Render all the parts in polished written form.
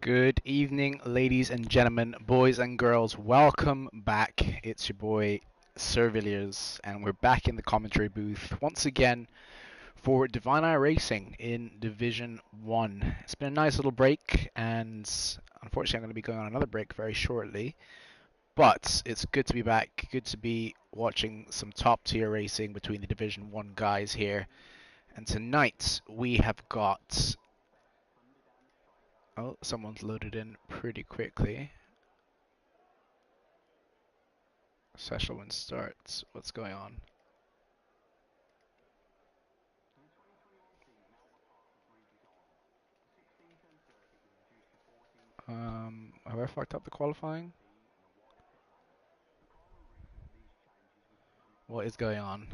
Good evening, ladies and gentlemen, boys and girls. Welcome back. It's your boy Serviliers, and we're back in the commentary booth once again for Divine Eye Racing in Division 1. It's been a nice little break, and unfortunately, I'm going to be going on another break very shortly. But it's good to be back. Good to be watching some top tier racing between the Division 1 guys here. And tonight we have got. Oh, someone's loaded in pretty quickly. Session when starts. What's going on? Have I fucked up the qualifying? What is going on?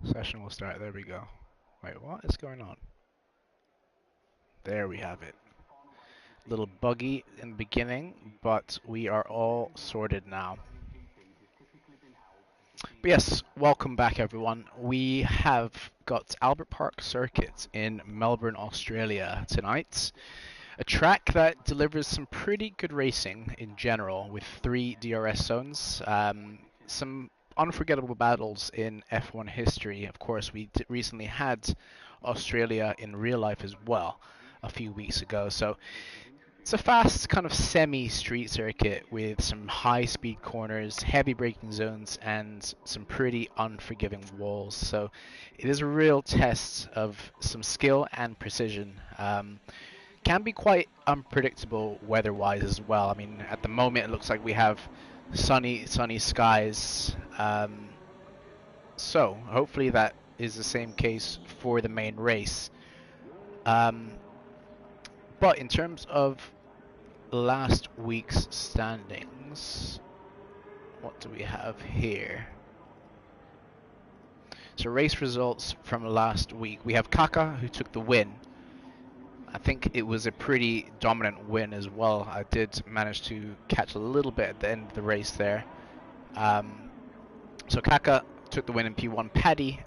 Session will start. There we go. Wait, what is going on? There we have it. Little buggy in the beginning, but we are all sorted now. But yes, welcome back everyone. We have got Albert Park Circuit in Melbourne, Australia tonight. A track that delivers some pretty good racing in general with 3 DRS zones. Some unforgettable battles in F1 history. Of course, we recently had Australia in real life as well a few weeks ago. So it's a fast kind of semi-street circuit with some high-speed corners, heavy braking zones, and some pretty unforgiving walls. So it is a real test of some skill and precision. Can be quite unpredictable weather-wise as well. I mean, at the moment it looks like we have sunny skies. So hopefully that is the same case for the main race. But in terms of last week's standings, what do we have here? So race results from last week. We have Kaka, who took the win. I think it was a pretty dominant win as well. I did manage to catch a little bit at the end of the race there. So Kaka took the win in P1. Paddy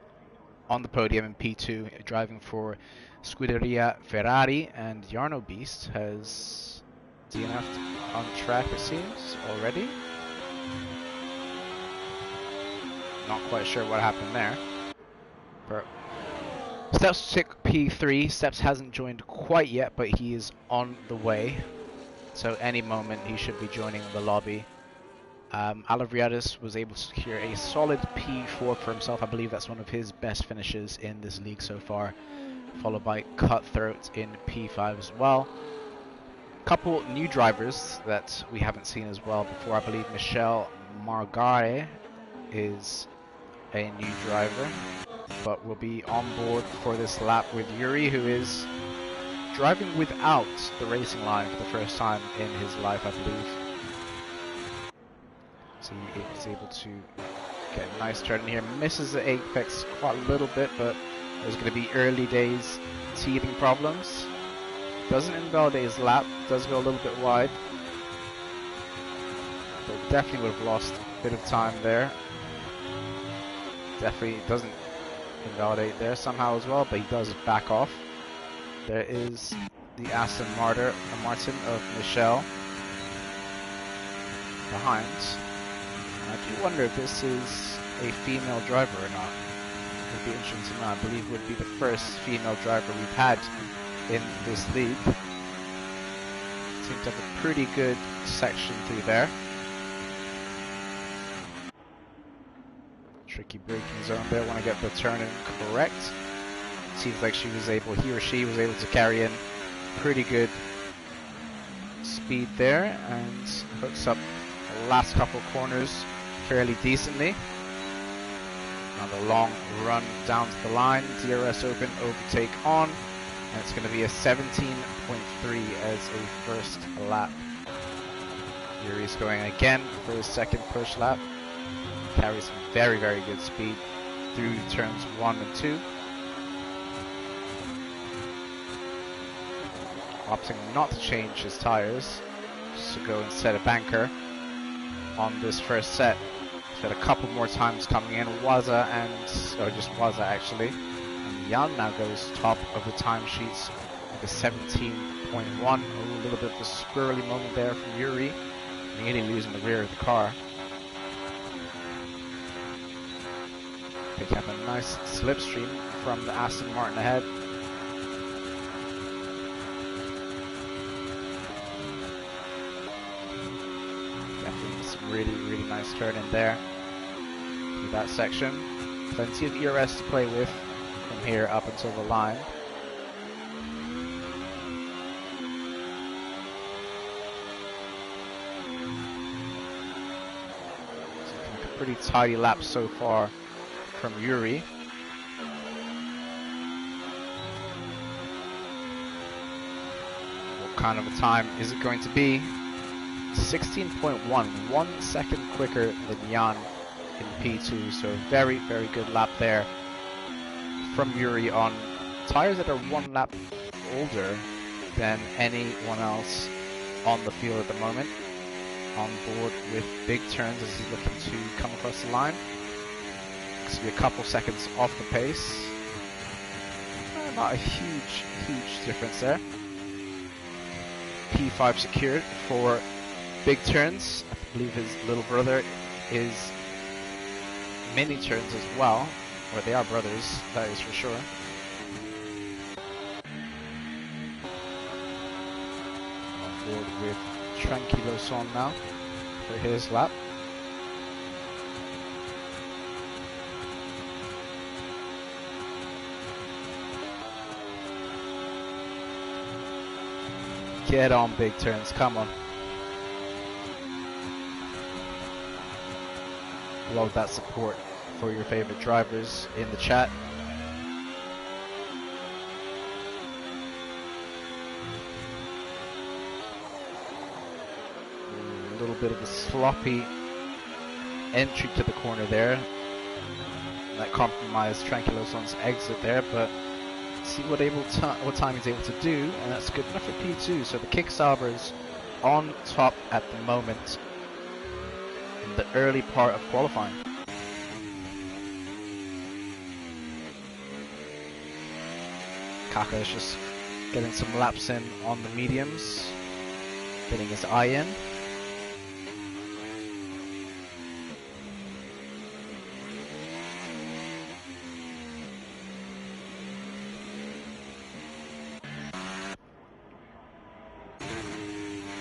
on the podium in P2, driving for Scuderia Ferrari, and Yarno Beast has DNF'd on track, it seems, already. Not quite sure what happened there. But Steps took P3. Steps hasn't joined quite yet, but he is on the way. So any moment he should be joining the lobby. Alavriadis was able to secure a solid P4 for himself. I believe that's one of his best finishes in this league so far. Followed by Cutthroat in P5 as well. Couple new drivers that we haven't seen as well before. I believe Michel Margare is a new driver, but will be on board for this lap with Yuri, who is driving without the racing line for the first time in his life, I believe. So he is able to get a nice turn in here. Misses the apex quite a little bit, but there's going to be early days teething problems. Doesn't invalidate his lap, does go a little bit wide, but definitely would have lost a bit of time there. Definitely doesn't invalidate there somehow as well, but he does back off. There is the Aston Martin of Michel behind. And I do wonder if this is a female driver or not. It would be interesting to know. I believe it would be the first female driver we've had in this league. Seems to have a pretty good section through there. Tricky braking zone there. Want to get the turn in correct. Seems like he or she was able to carry in pretty good speed there and hooks up the last couple corners fairly decently. Now the long run down to the line. DRS open, overtake on. And it's going to be a 17.3 as a first lap. Yuri's going again for his second push lap. Carries very, very good speed through turns 1 and 2. Opting not to change his tires, just to go instead of banker on this first set. He's had a couple more times coming in. Waza and, or just Waza actually. And Jan now goes top of the timesheets Like a 17.1, a little bit of a squirrely moment there from Yuri, nearly losing the rear of the car. Pick up a nice slipstream from the Aston Martin ahead. Definitely some really nice turn in there through that section. Plenty of ERS to play with from here up until the line. So a pretty tidy lap so far from Yuri. What kind of a time is it going to be? 16.1, 1 second quicker than Jan in P2, so a very good lap there from Yuri on tires that are 1 lap older than anyone else on the field at the moment. On board with big turns as he's looking to come across the line. It's going to be a couple seconds off the pace. Not a huge difference there. P5 secured for big turns. I believe his little brother is mini turns as well, or they are brothers, that is for sure. On board with Tranquiloson now for his lap. Get on big turns, come on. Love that support for your favorite drivers in the chat. A little bit of a sloppy entry to the corner there. That compromised Tranquiloson's exit there, but see what time he's able to do, and that's good enough for P2. So the Kicksaubers on top at the moment in the early part of qualifying. Kaka is just getting some laps in on the mediums, getting his eye in.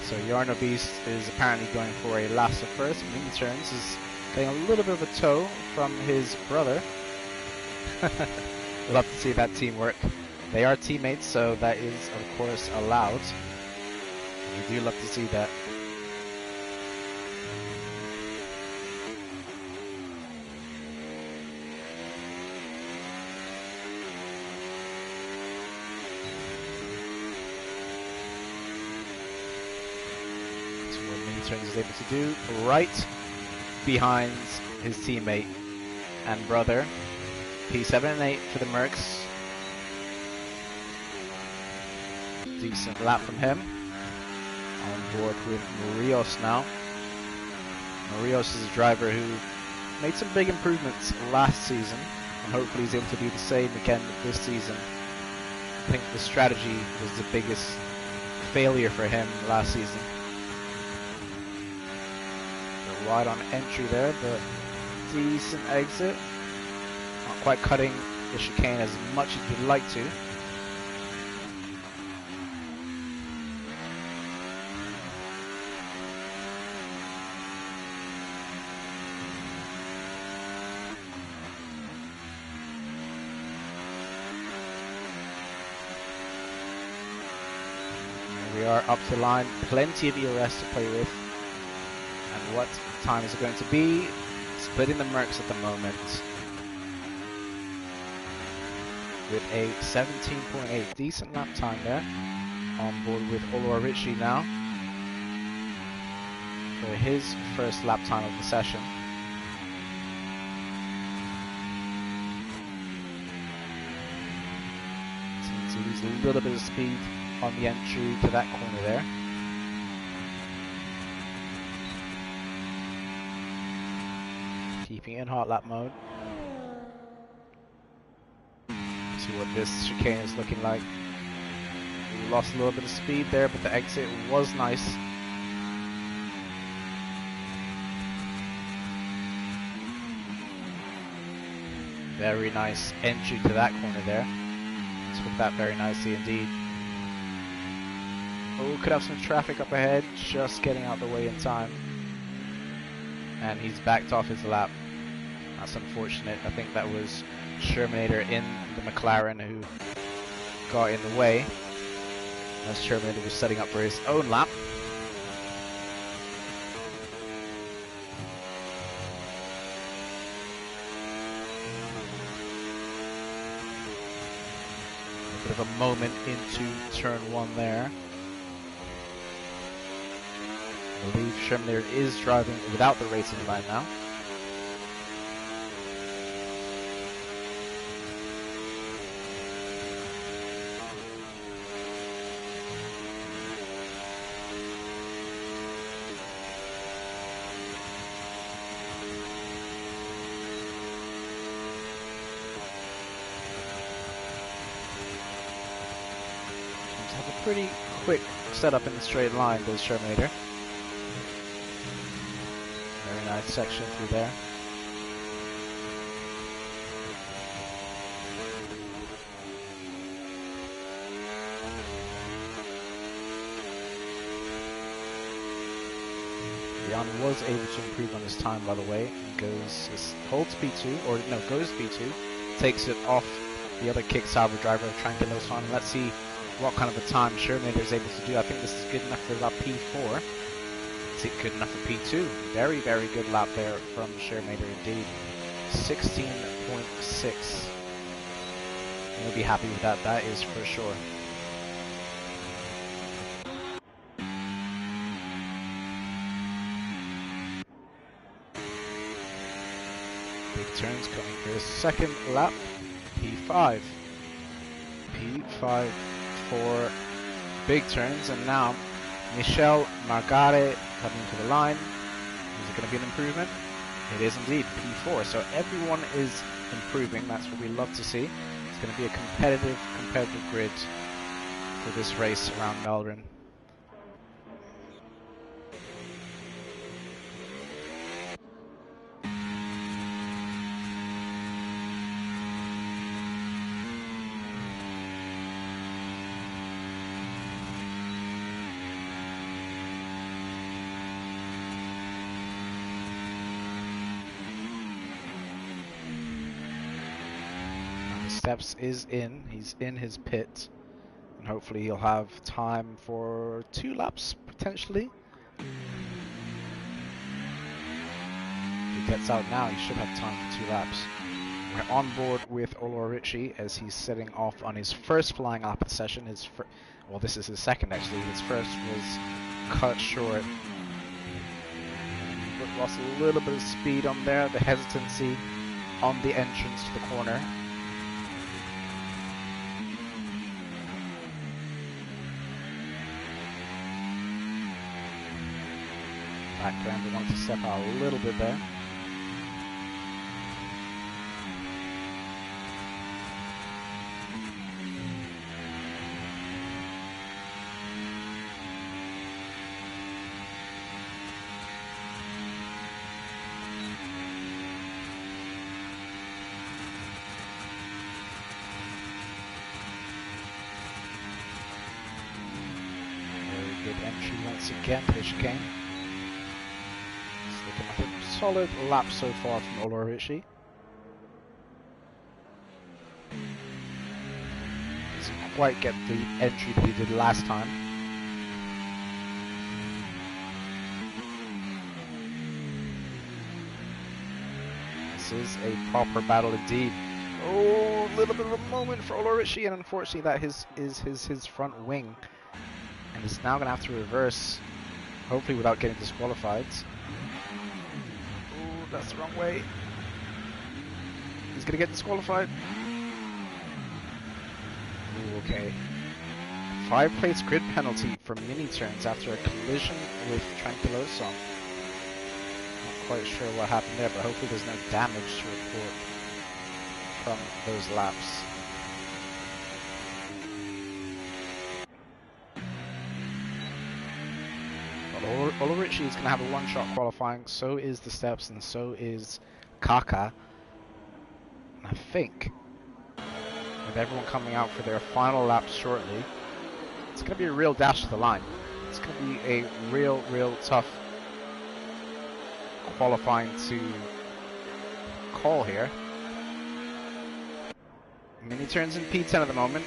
So Yarno Beast is apparently going for a last of first. Mini turns is getting a little bit of a tow from his brother. Love to see that teamwork. They are teammates, so that is of course allowed. We do love to see that. Turns is able to do right behind his teammate and brother. P7 and 8 for the Mercs. Decent lap from him. On board with Marios now. Marios is a driver who made some big improvements last season, and hopefully he's able to do the same again this season. I think the strategy was the biggest failure for him last season. Wide on entry there, but decent exit. Not quite cutting the chicane as much as you'd like to. We are up to line, plenty of ERS to play with. And what time is it going to be? Splitting the Mercs at the moment with a 17.8, decent lap time there. On board with Oloa Ritchie now for his first lap time of the session. So he loses a little bit of speed on the entry to that corner there. Keeping in hot lap mode. See what this chicane is looking like. lost a little bit of speed there, but the exit was nice. Very nice entry to that corner there. Took that very nicely indeed. Oh, could have some traffic up ahead, just getting out the way in time. And he's backed off his lap. That's unfortunate. I think that was Shermanator in the McLaren who got in the way as Shermanator was setting up for his own lap. A bit of a moment into turn one there. I believe Shermanator is driving without the racing line now. Have a pretty quick setup in the straight line, does Shermanator. Very nice section through there. Jan was able to improve on his time, by the way. Holds P2, or no, goes P2, takes it off the other Kicksalver driver, Tranquiloso, and let's see what kind of a time Shermanator is able to do. I think this is good enough for about P4. Is it good enough for P2? Very, very good lap there from Shermanator indeed. 16.6. We'll be happy with that, that is for sure. Big turns coming for his second lap. P5. P5 for big turns, and now Michel Margare coming to the line. Is it going to be an improvement? It is indeed, P4. So everyone is improving. That's what we love to see. It's going to be a competitive grid for this race around Melbourne. Steps is in, he's in his pit, and hopefully he'll have time for 2 laps potentially. If he gets out now, he should have time for 2 laps. We're on board with Olorichi as he's setting off on his first flying lap of the session. Well, this is his second actually. His first was cut short. But lost a little bit of speed on there, the hesitancy on the entrance to the corner. Background, we want to step out a little bit there. Very good entry once again, the chicane. Looking like a solid lap so far from Olorichi. Doesn't quite get the entry that he did last time. This is a proper battle indeed. Oh, a little bit of a moment for Olorichi, and unfortunately that is his front wing. And he's now going to have to reverse, hopefully without getting disqualified. That's the wrong way. He's gonna get disqualified. Ooh, okay. 5 plates grid penalty for mini turns after a collision with Tranquiloso. Not quite sure what happened there, but hopefully there's no damage to report from those laps. Ulrich is going to have a one-shot qualifying, so is the Steps, and so is Kaka. And I think, with everyone coming out for their final lap shortly, it's going to be a real dash to the line. It's going to be a real tough qualifying to call here. Mini turns in P10 at the moment,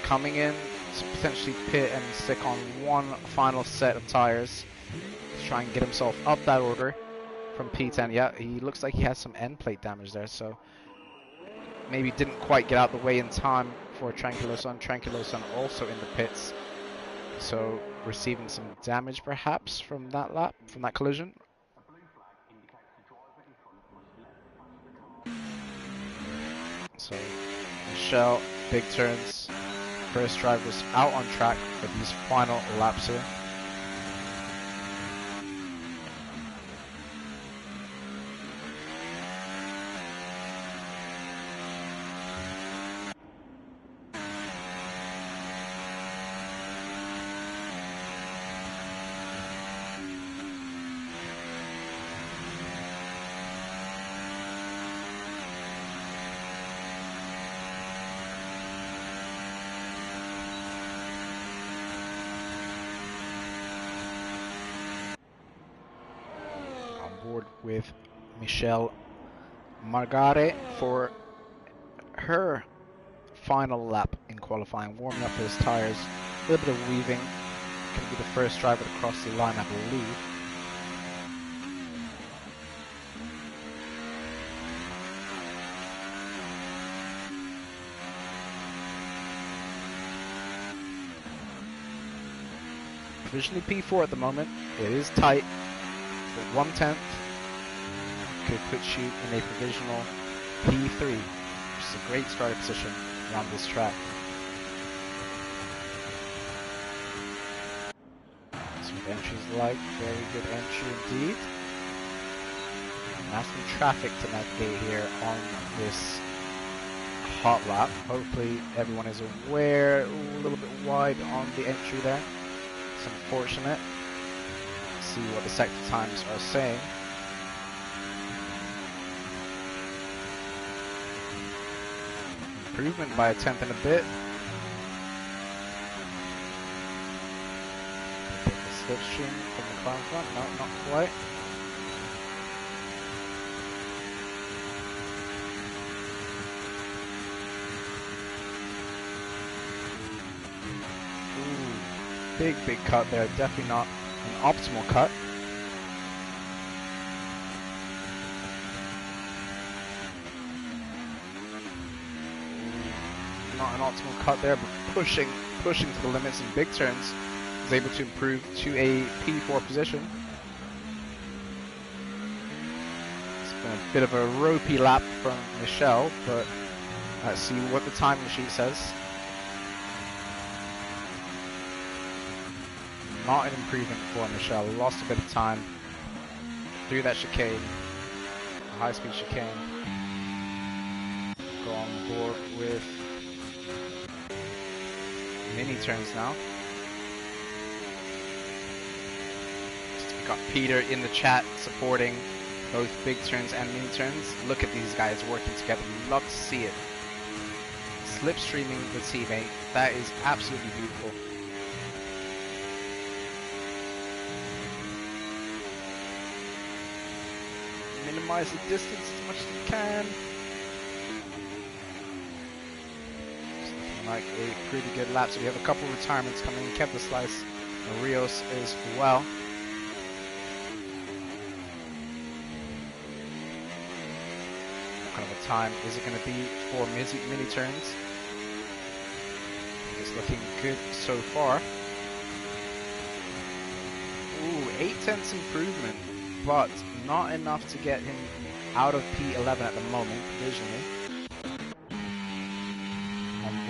coming in to potentially pit and stick on one final set of tires to try and get himself up that order from P10. Yeah, he looks like he has some end plate damage there, so maybe didn't quite get out the way in time for Tranquiloson. Tranquiloson also in the pits, so receiving some damage perhaps from that lap, from that collision. So Michelle, big turns, first drivers out on track for these final laps here. With Michelle Margare for her final lap in qualifying, warming up his tires, a little bit of weaving. Going to be the first driver to cross the line, I believe. Provisionally P4 at the moment. It is tight, but 1/10 could put you in a provisional P3, which is a great starting position around this track. So entries like, very good entry indeed. That's some traffic to navigate here on this hot lap. Hopefully everyone is aware, a little bit wide on the entry there. It's unfortunate. Let's see what the sector times are saying. Improvement by 1/10 and a bit. Get the slipstream from the car in front. No, not quite. Ooh, big cut there. Definitely not an optimal cut. Not an optimal cut there, but pushing to the limits in big turns, is able to improve to a P4 position. It's been a bit of a ropey lap from Michelle, but let's see what the timing sheet says. Not an improvement for Michelle. Lost a bit of time through that chicane, high-speed chicane. Go on board with mini turns now. We got Peter in the chat supporting both big turns and mini turns. Look at these guys working together. We love to see it. Slipstreaming the teammate. That is absolutely beautiful. Minimize the distance as much as you can. Like a pretty good lap. So we have a couple of retirements coming in. Kept the slice. And Rios as well. What kind of a time is it going to be for mini turns? It's looking good so far. Ooh, 8/10 improvement, but not enough to get him out of P11 at the moment, provisionally.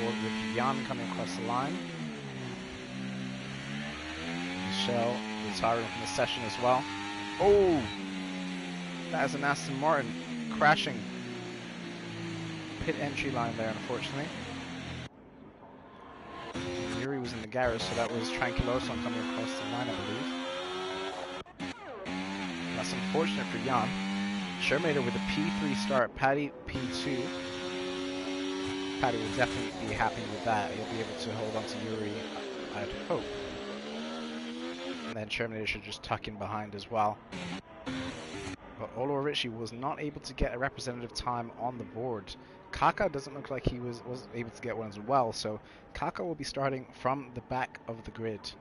With Jan coming across the line. Michelle retiring from the session as well. Oh! That is an Aston Martin crashing. Pit entry line there, unfortunately. Yuri was in the garage, so that was Tranquiloson coming across the line, I believe. That's unfortunate for Jan. Shermader with a P3 start, Paddy P2. Paddy will definitely be happy with that. He'll be able to hold on to Yuri, I'd hope. And then Shermader should just tuck in behind as well. But Olo Richie was not able to get a representative time on the board. Kaka doesn't look like he was able to get one as well, so Kaka will be starting from the back of the grid.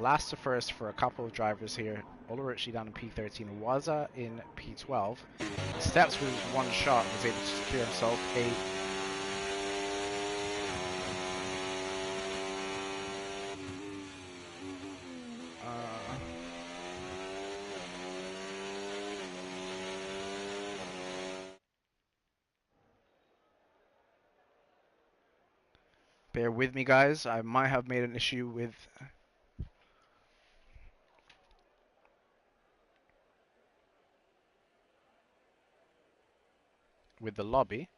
Last to first for a couple of drivers here. Olo Richie down in P13, Waza in P12. Steps with one shot was able to secure himself a bear with me, guys. I might have made an issue with the lobby.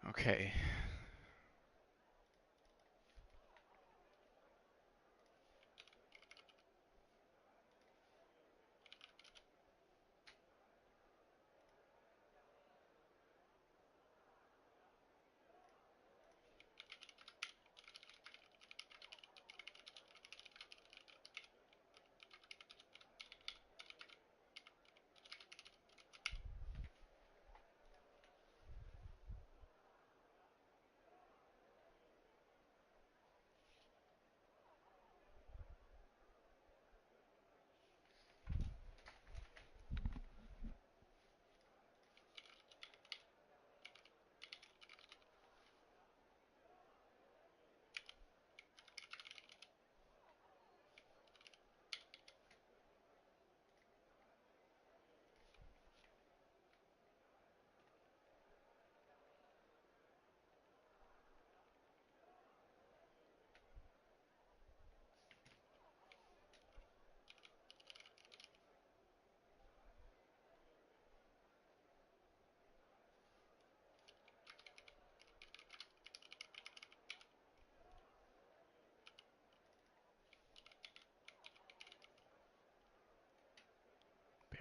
Okay.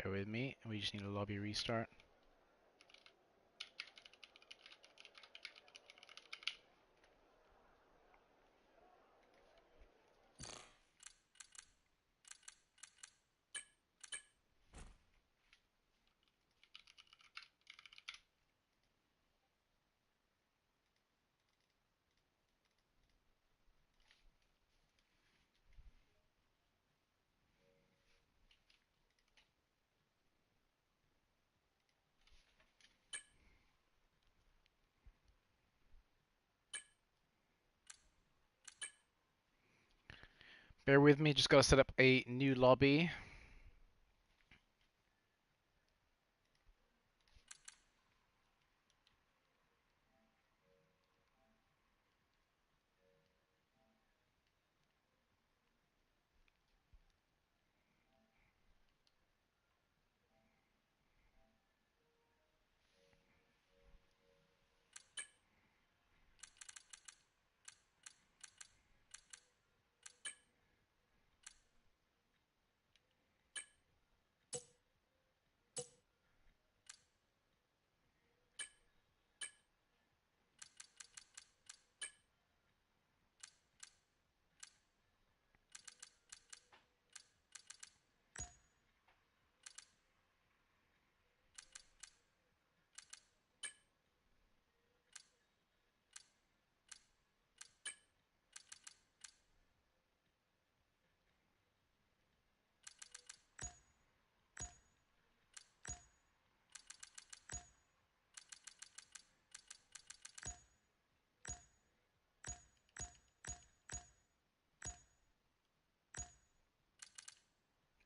Bear with me. We just need a lobby restart. Bear with me, just gotta set up a new lobby.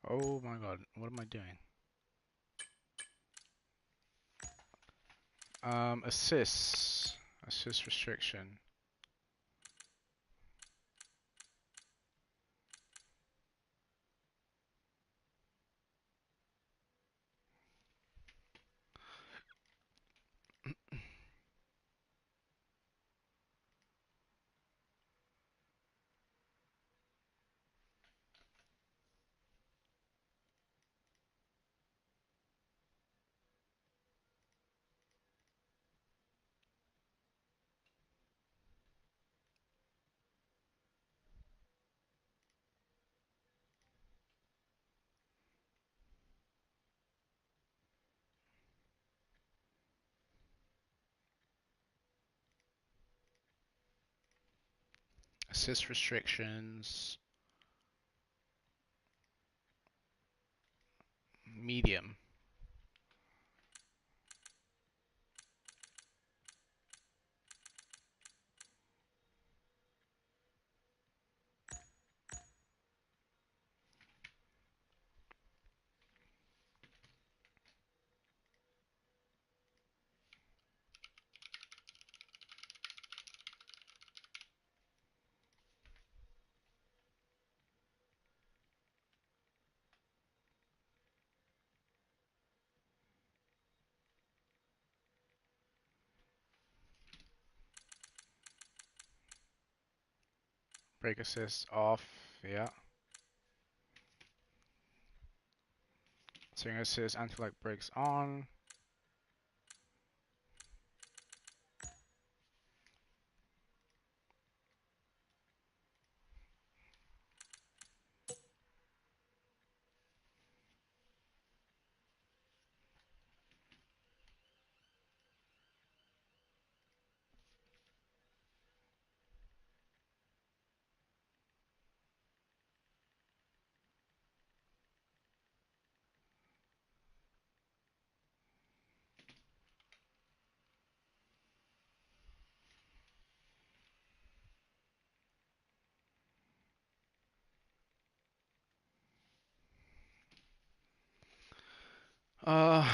Oh my god, what am I doing? Assists. Assist restriction. Assist restrictions. Medium. Break assist off. Yeah. Swing assist, anti-lag breaks on. Uh,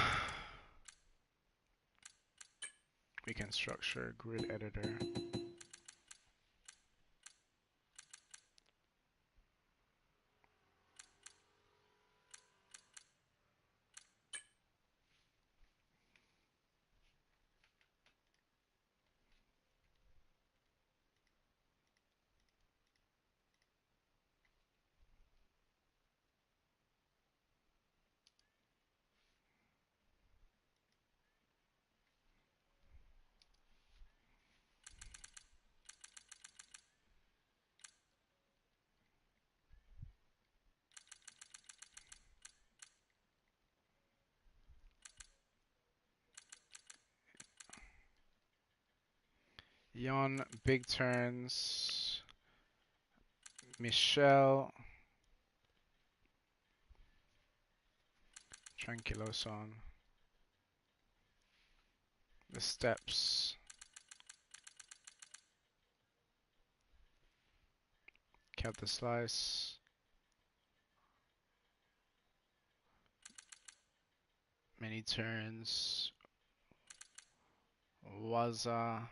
we can structure grid editor. Yon, big turns. Michelle. Tranquiloson. The steps. Kept the slice. Many turns. Waza.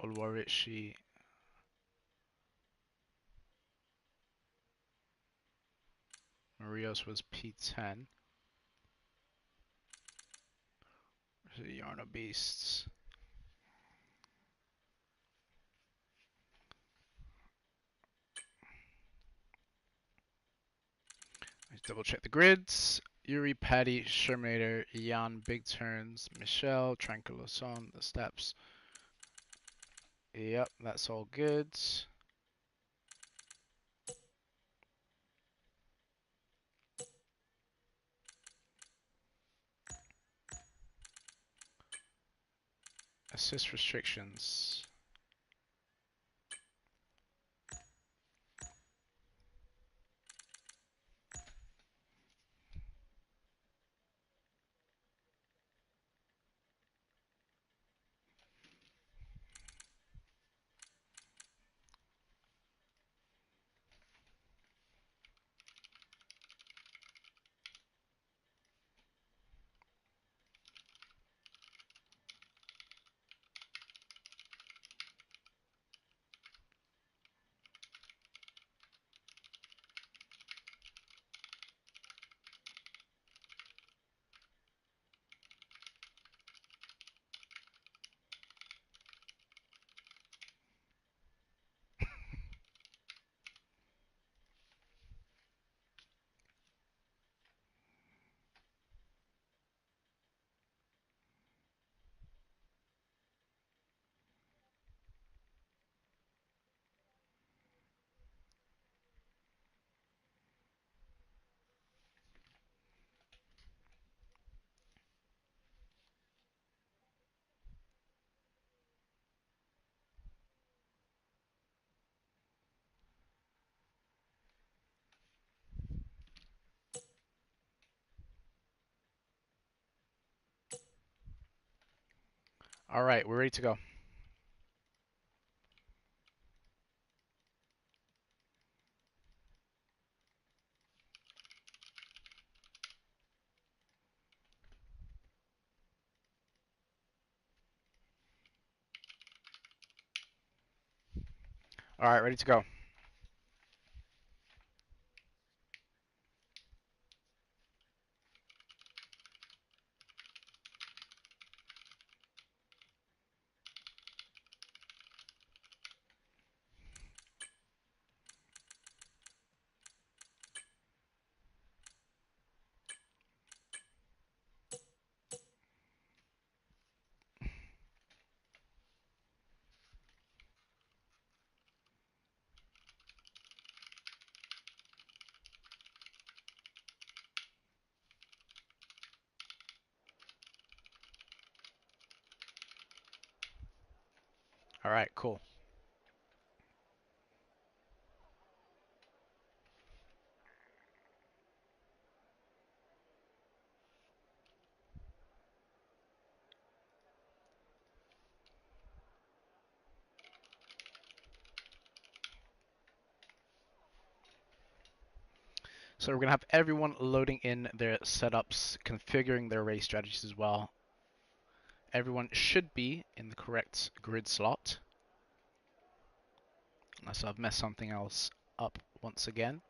Olwarishi. Marios was P10. The Yarno Beasts. Let's double check the grids. Yuri, Patty, Shermader, Jan, big turns, Michelle, Tranquiloson, the steps. Yep, that's all good. Assist restrictions. All right, we're ready to go. All right, ready to go. All right, cool. So we're going to have everyone loading in their setups, configuring their race strategies as well. Everyone should be in the correct grid slot. Unless I've messed something else up once again.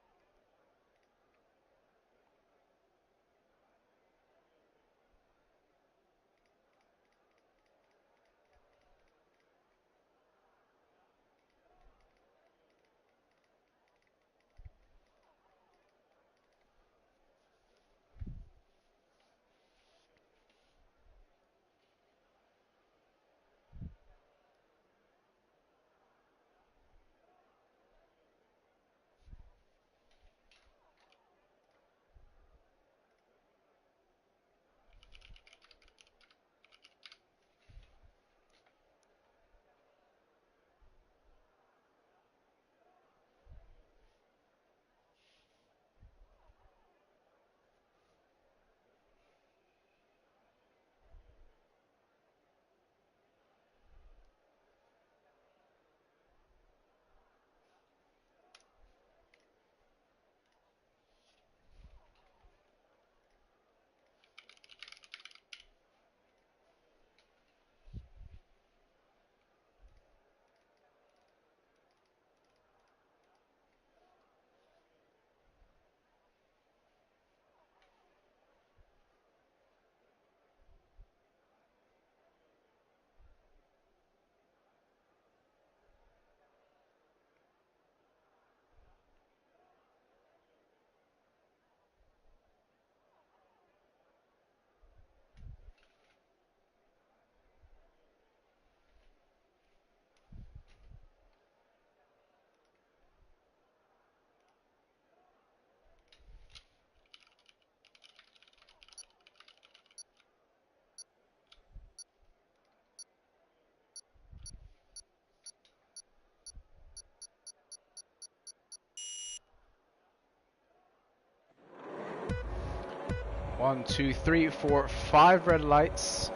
One, two, three, four, 5 red lights.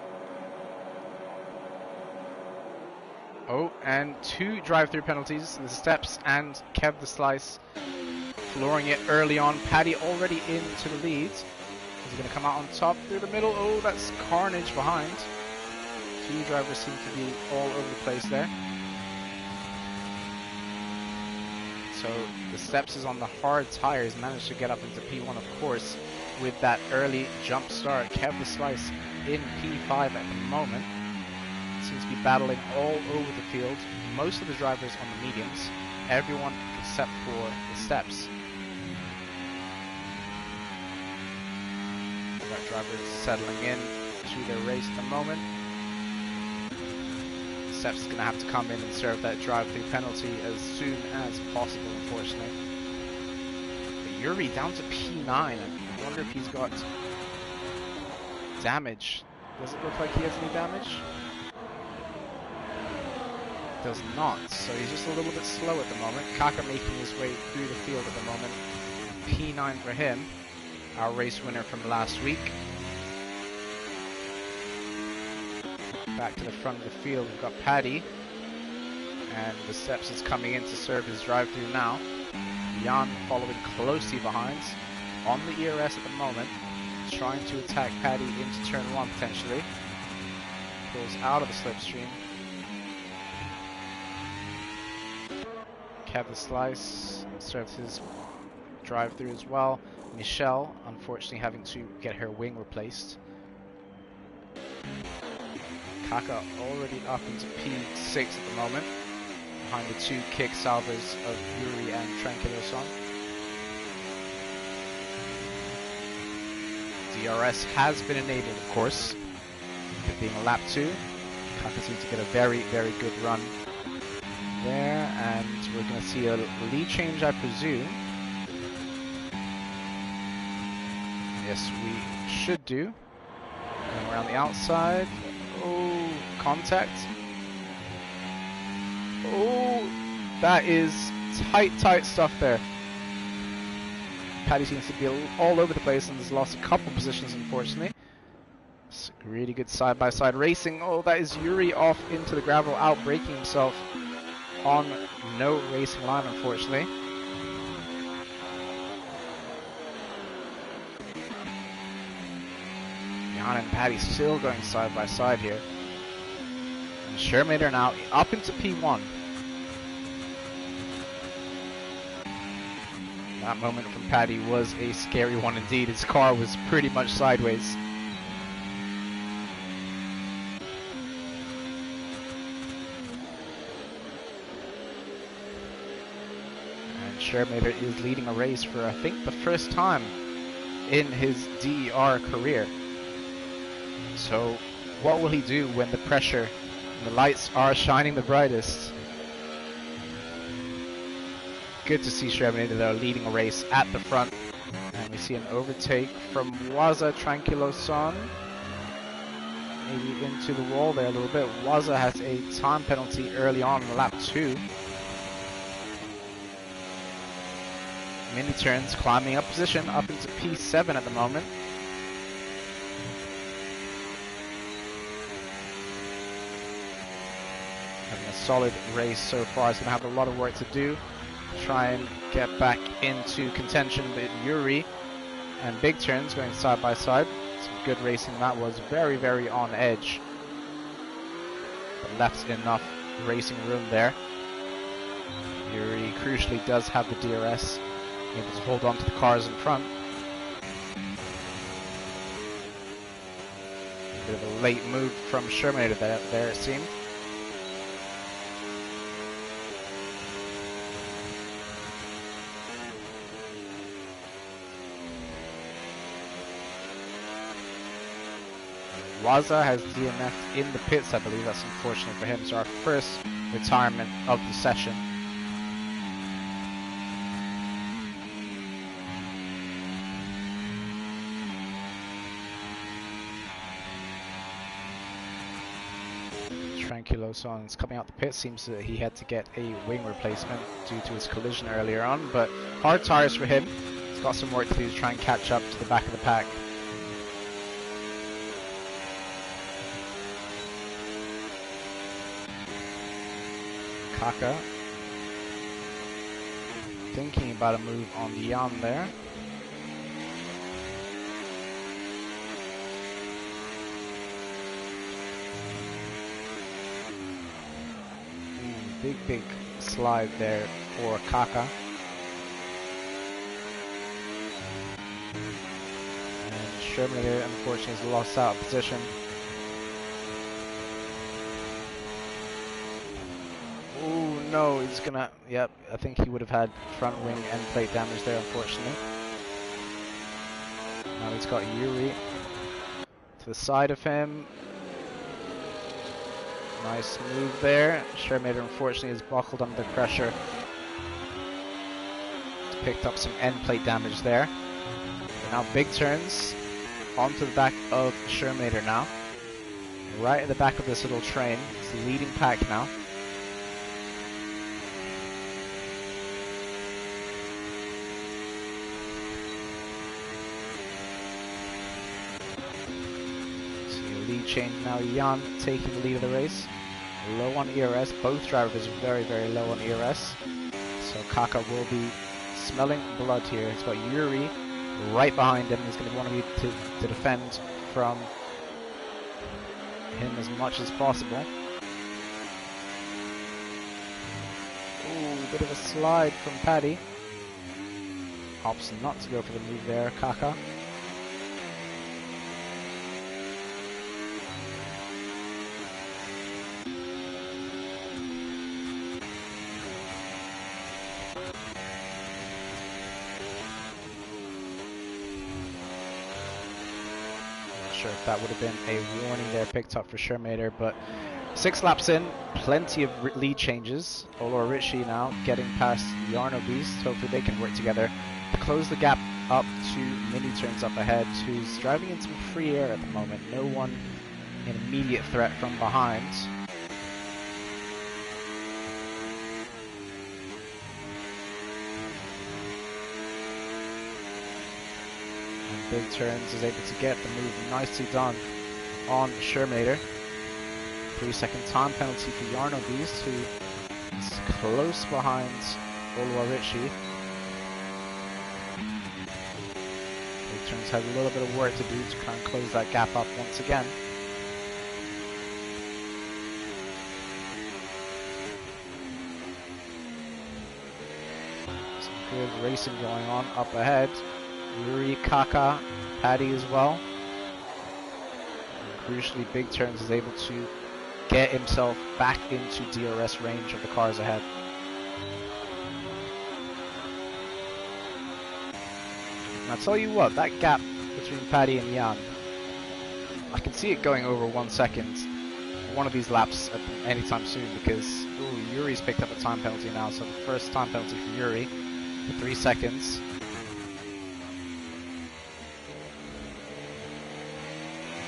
Oh, and 2 drive-through penalties. The Steps and Kev the Slice flooring it early on. Paddy already into the lead. He's going to come out on top through the middle. Oh, that's carnage behind. 2 drivers seem to be all over the place there. So the Steps is on the hard tires. Managed to get up into P1, of course, with that early jump start. Kev the Slice in P5 at the moment. Seems to be battling all over the field. Most of the drivers on the mediums. Everyone except for the Steps. That driver is settling in to their race at the moment. Steps is going to have to come in and serve that drive-through penalty as soon as possible, unfortunately. But Yuri down to P9. I wonder if he's got damage. Does it look like he has any damage? Does not, so he's just a little bit slow at the moment. Kaka making his way through the field at the moment. P9 for him, our race winner from last week. Back to the front of the field, we've got Paddy. And the Steps is coming in to serve his drive-through now. Jan following closely behind. On the ERS at the moment. Trying to attack Paddy into turn 1 potentially. Pulls out of the slipstream. Kev the Slice serves his drive-through as well. Michelle, unfortunately, having to get her wing replaced. Kaka already up into P6 at the moment, behind the 2 kick salvers of Yuri and Tranquiloson. DRS has been enabled, of course, it being a lap 2. Kaka seems to get a very, very good run there, and we're going to see a lead change, I presume. Yes, we should do. Going around the outside. Oh, contact. Oh, that is tight stuff there. Paddy seems to be all over the place and has lost a couple positions, unfortunately. It's really good side-by-side racing. Oh, that is Yuri off into the gravel, out-braking himself on no racing line, unfortunately. Jan and Paddy still going side by side here. And Shermader now up into P1. That moment from Paddy was a scary one indeed. His car was pretty much sideways. And Shermader is leading a race for, I think, the first time in his DER career. So what will he do when the pressure and the lights are shining the brightest? Good to see Shermader though leading a race at the front. And we see an overtake from Waza Tranquiloson. Maybe into the wall there a little bit. Waza has a time penalty early on in lap 2. Mini turns climbing up position, up into P7 at the moment. Having a solid race so far. He's going to have a lot of work to do. Try and get back into contention with Yuri. And big turns going side by side. Some good racing. That was very, very on edge. But left enough racing room there. Yuri crucially does have the DRS. Able to hold on to the cars in front. A bit of a late move from Shermader there it seemed. Waza has DNF'd in the pits, I believe. That's unfortunate for him. So our first retirement of the session. Tranquiloson is coming out the pit. Seems that he had to get a wing replacement due to his collision earlier on. But hard tires for him. He's got some work to do to try and catch up to the back of the pack. Kaka thinking about a move on Jan there. Big slide there for Kaka. And Shermader unfortunately has lost out of position. No, he's gonna, yep, I think he would have had front wing end plate damage there, unfortunately. Now he's got Yuri to the side of him. Nice move there. Shermader unfortunately is buckled under the pressure. He's picked up some end plate damage there. And now big turns onto the back of Shermader now. Right at the back of this little train. It's the leading pack now. change now. Jan taking the lead of the race. Low on ERS. Both drivers very, very low on ERS. So Kaka will be smelling blood here. He's got Yuri right behind him. He's going to want to defend from him as much as possible. Ooh, bit of a slide from Paddy. Opts not to go for the move there, Kaka. Sure if that would have been a warning there picked up for Shermader, but 6 laps in, plenty of lead changes. Ola Ritchie now getting past Jarno Beast. Hopefully they can work together to close the gap up to Mini Turns up ahead, who's driving in some free air at the moment. No one in immediate threat from behind. Big Turns is able to get the move nicely done on Shermader. 3-second time penalty for Jarno Beast, who is close behind Ola Ritchie. Big Turns has a little bit of work to do to try and close that gap up once again. Some good racing going on up ahead. Yuri, Kaka, Paddy as well. And crucially, Big Turns is able to get himself back into DRS range of the cars ahead. And I'll tell you what, that gap between Paddy and Jan, I can see it going over 1 second one of these laps anytime soon, because Yuri's picked up a time penalty now, so the first time penalty for Yuri for 3 seconds.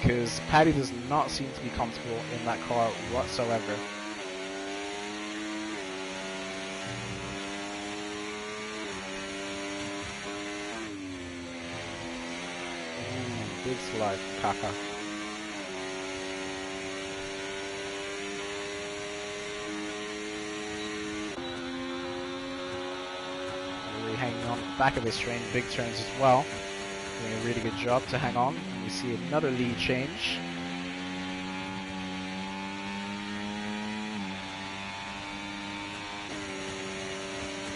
Because Paddy does not seem to be comfortable in that car whatsoever. Big slide, Kaka. Really hanging on the back of his train, Big Turns as well. Doing a really good job to hang on. We see another lead change.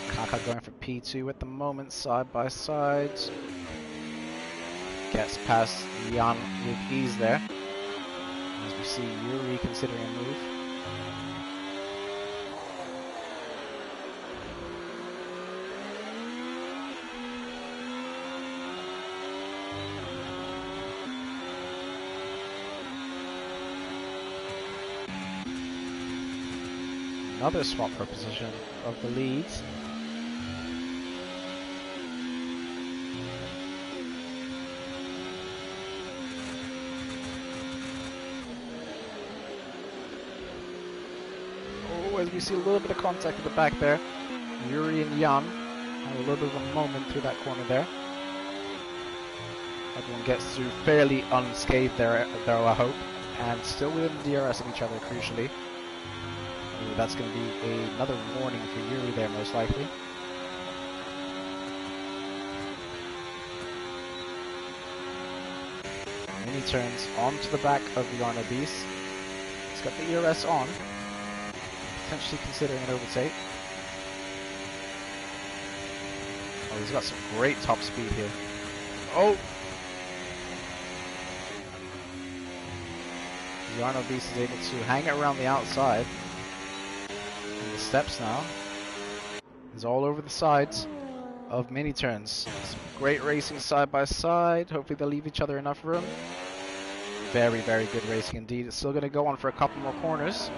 Kaka going for P2 at the moment, side by side. Gets past Jan with ease there. As we see Yuri considering a move. Another swap for position of the lead. Oh, as we see a little bit of contact at the back there. Yuri and Jan have a little bit of a moment through that corner there. Everyone gets through fairly unscathed there, though, I hope. And still within the DRS of each other, crucially. That's going to be another warning for Yuri there, most likely. Mini Turns onto the back of the Jarno Beast. He's got the ERS on, potentially considering an overtake. Oh, he's got some great top speed here. Oh! The Jarno Beast is able to hang it around the outside. The steps now is all over the sides of Mini Turns. Some great racing side by side. Hopefully they'll leave each other enough room. Very, very good racing indeed. It's still going to go on for a couple more corners.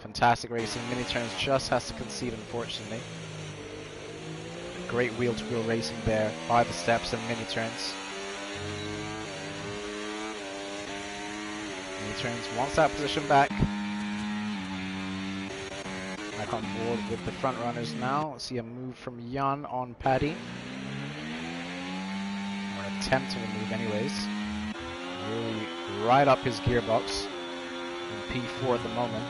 Fantastic racing. Mini Turns just has to concede, unfortunately. Great wheel-to-wheel racing there by the steps and Mini Turns. Mini Turns wants that position back. Back on board with the front runners now. See a move from Jan on Paddy. Or an attempt to remove anyways. Really right up his gearbox. In P4 at the moment.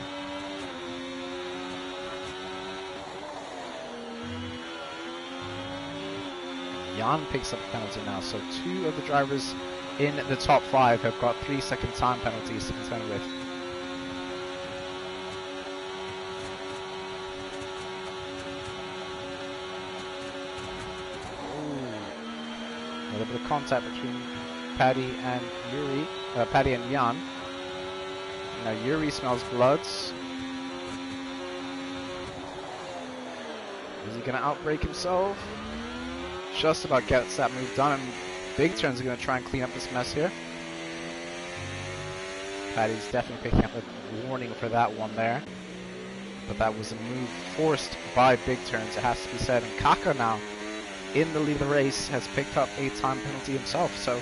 Jan picks up a penalty now, so 2 of the drivers in the top 5 have got 3-second time penalties to contend with. Ooh. A little bit of contact between Paddy and Yuri, Paddy and Jan. Now Yuri smells bloods. Is he going to outbrake himself? Just about gets that move done, and Big Turns are going to try and clean up this mess here. Paddy's definitely picking up a warning for that one there. But that was a move forced by Big Turns, it has to be said. And Kaka now, in the lead of the race, has picked up a time penalty himself. So,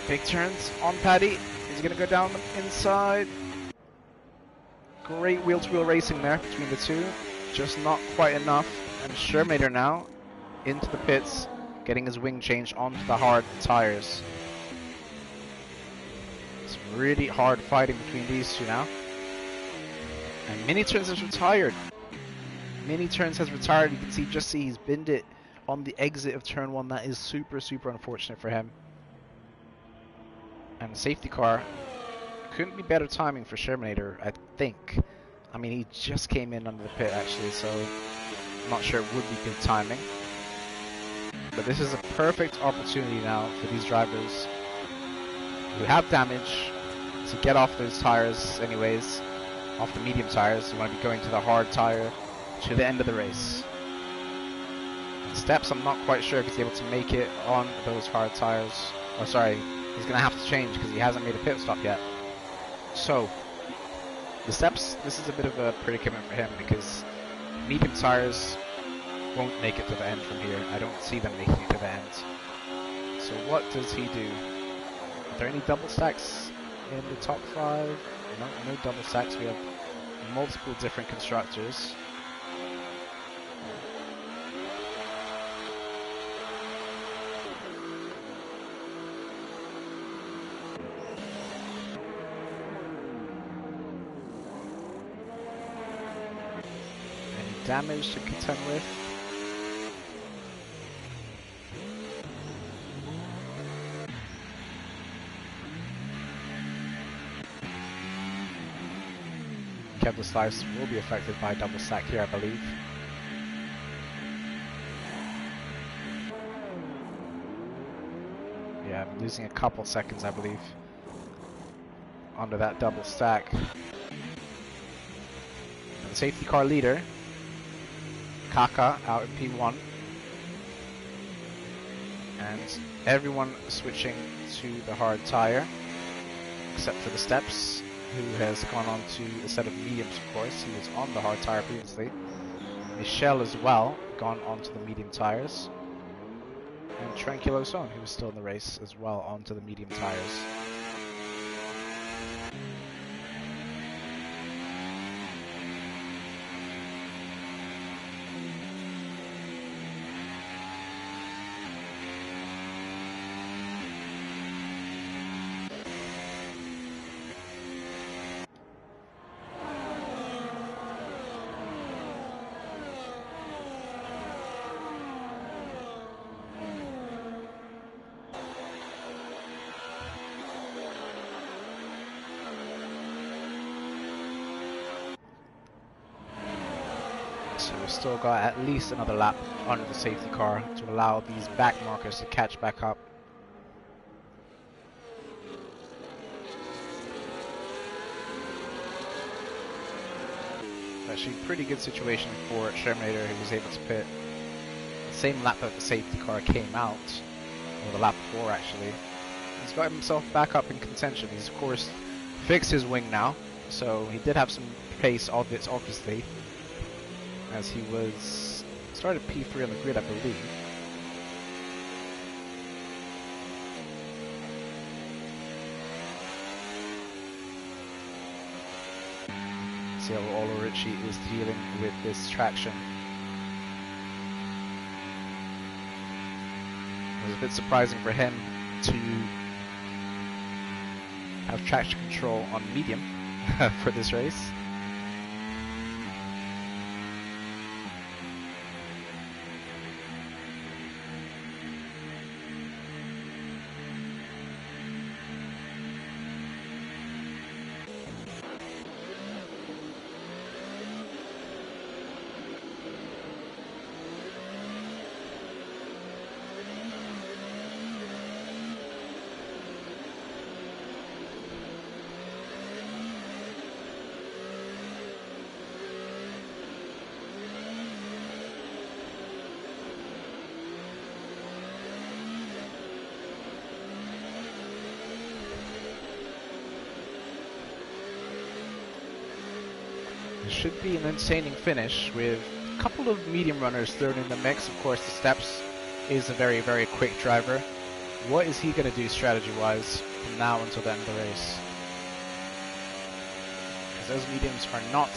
Big Turns on Paddy. He's going to go down the inside. Great wheel-to-wheel racing there between the two. Just not quite enough. And Shermader now into the pits, getting his wing changed onto the hard tires. It's really hard fighting between these two now. And Mini Turns has retired. Mini Turns has retired. You can see, he's binned it on the exit of turn 1. That is super, super unfortunate for him. And the safety car couldn't be better timing for Shermader, I think. I mean, he just came in under the pit actually, so I'm not sure it would be good timing. But this is a perfect opportunity now for these drivers who have damage to get off those tires anyways, off the medium tires. You want to be going to the hard tire to the end of the race. Steps, I'm not quite sure if he's able to make it on those hard tires. Oh, sorry, he's going to have to change because he hasn't made a pit stop yet. So, the Steps, this is a bit of a predicament for him because medium tires won't make it to the end from here. I don't see them making it to the end. So what does he do? Are there any double stacks in the top 5? No double stacks. We have multiple different constructors. Any damage to contend with? Kevlar Slice will be affected by double stack here, I believe. Yeah, I'm losing a couple seconds, I believe, under that double stack. And the safety car leader, Kaka, out in P1. And everyone switching to the hard tire, except for the Steps, who has gone on to a set of mediums, of course. He was on the hard tire previously. Michelle as well, gone onto the medium tires. And Tranquilo Son, who was still in the race as well, onto the medium tires. So we've still got at least another lap under the safety car to allow these back markers to catch back up. Actually, pretty good situation for Shermader, who was able to pit the same lap that the safety car came out, or the lap before actually. He's got himself back up in contention. He's of course fixed his wing now, so he did have some pace, obviously, as he was started P3 on the grid, I believe. See how Ulrich is dealing with this traction. It was a bit surprising for him to have traction control on medium for this race. Should be an insane finish with a couple of medium runners thrown in the mix. Of course, the Steps is a very, very quick driver. What is he going to do strategy-wise from now until the end of the race? Because those mediums are not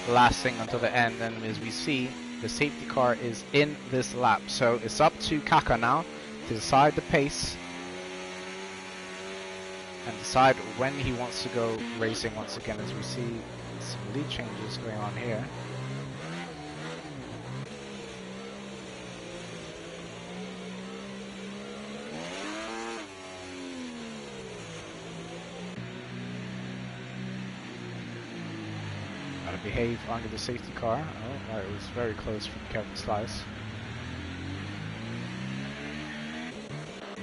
lasting until the end, and as we see, the safety car is in this lap. So it's up to Kaka now to decide the pace and decide when he wants to go racing once again, as we see some lead changes going on here. Gotta behave under the safety car. Oh, that was very close from Kevin Slice.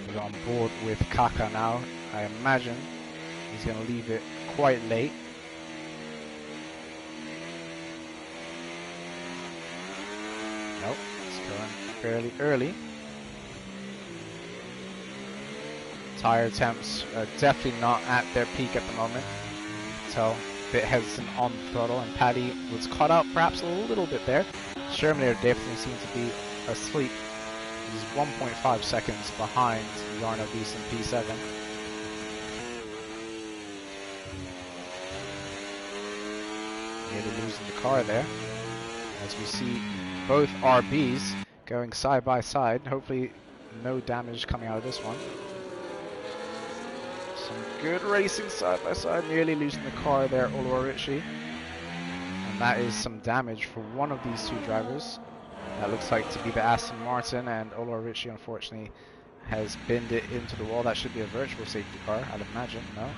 He's on board with Kaka now. I imagine he's going to leave it quite late. Nope, it's going fairly early. Tire temps are definitely not at their peak at the moment. So a bit hesitant on the throttle, and Paddy was caught out perhaps a little bit there. Sherman definitely seems to be asleep. He's 1.5 seconds behind Jarno Beeson P7. Nearly losing the car there, as we see both RBs going side by side. Hopefully no damage coming out of this one. Some good racing side by side, nearly losing the car there, Oliver Ritchie. And that is some damage for one of these two drivers. That looks like to be the Aston Martin, and Oliver Ritchie unfortunately has binned it into the wall. That should be a virtual safety car, I'd imagine. No?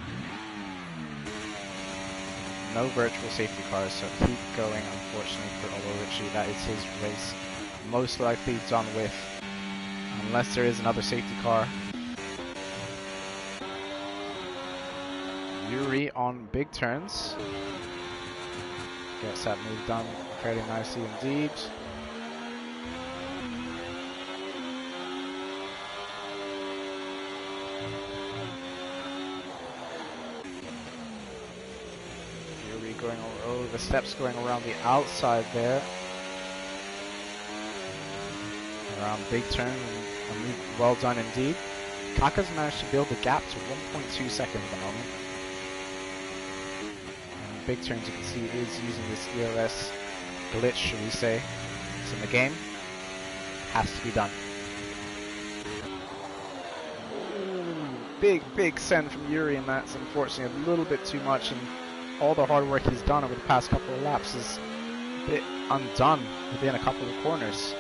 No virtual safety cars, so keep going unfortunately for Oliver Ritchie. That is his race most likely done with, unless there is another safety car. Yuri on big turns. Gets that move done fairly nicely indeed. Yuri going over the steps, going around the outside there. Around big turn, and a move well done indeed. Kaka's managed to build the gap to 1.2 seconds at the moment. Big turns, you can see, is using this ERS glitch, should we say. It's in the game. Has to be done. Ooh, big send from Yuri, and that's unfortunately a little bit too much, and all the hard work he's done over the past couple of laps is a bit undone within a couple of corners.